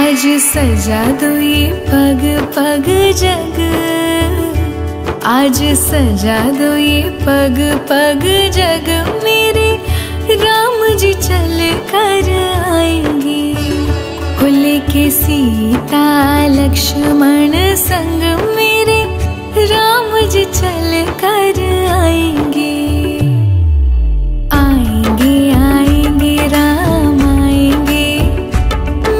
आज सजा दो ये पग पग जग, आज सजा दो ये पग पग जग, मेरे राम जी चल कर आएंगे। लेके सीता लक्ष्मण संग, मेरे राम जी चल कर आएंगे। आएंगे आएंगे राम आएंगे,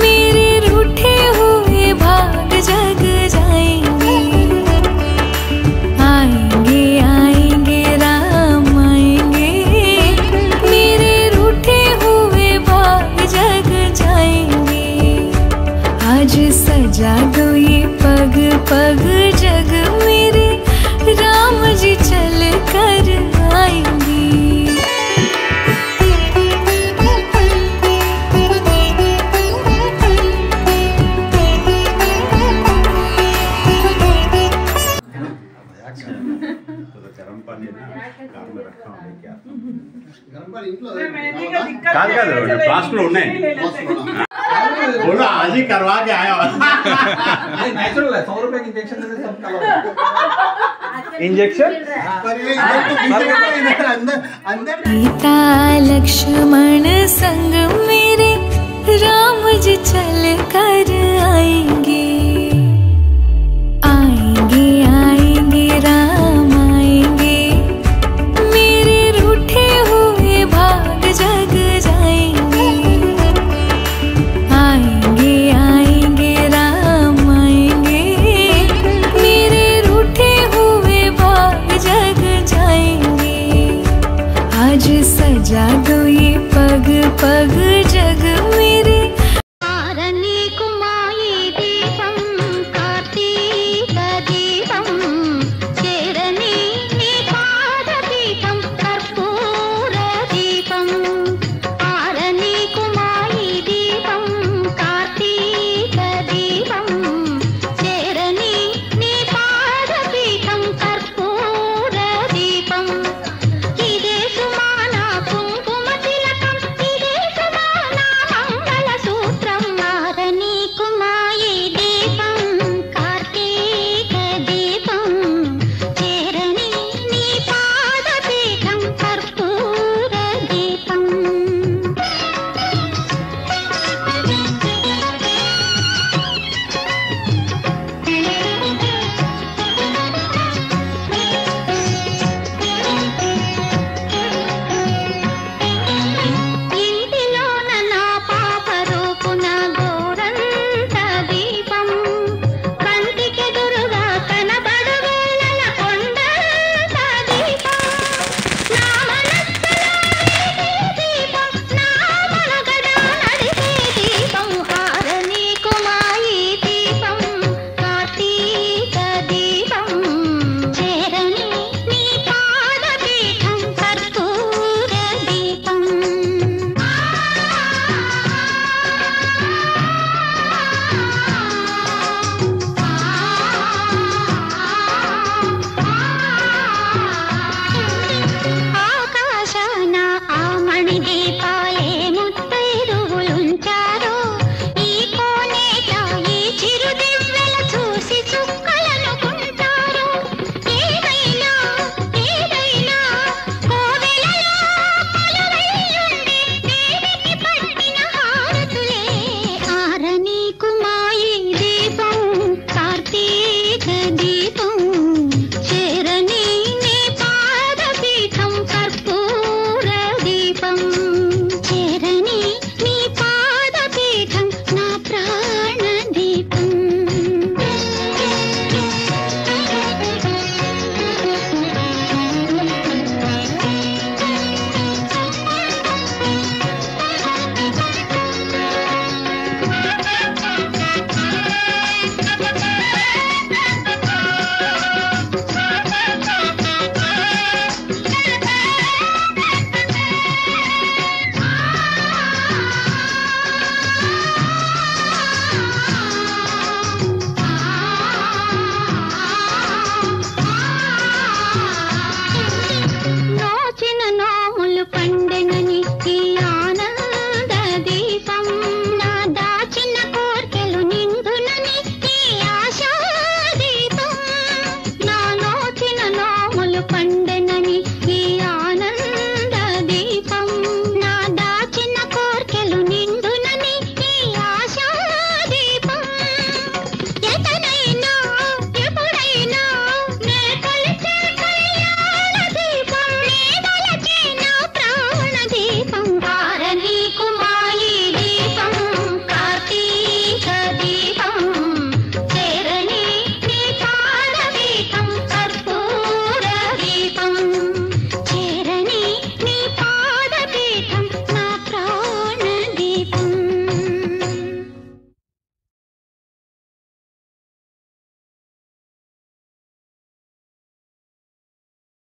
मेरे रूठे हुए भाग जग जाएंगे। आएंगे आएंगे राम आएंगे, मेरे रूठे हुए भाग जग जाएंगे। आज सजा दो ये पग पग जग, मेरे राम जी चल कर आएंगे। गरम पानी कार में रखा हूँ क्या? गरम पानी इंట్లో కాదు కాదు ఫ్లాస్క్లో ఉన్నాయి बोलो आज ही करवा के आया नहीं नेचुरल है 100 रुपए की इंजेक्शन से सब कलर इंजेक्शन अंदर सीता लक्ष्मण संग, मेरे राम जी चल कर आएंगे।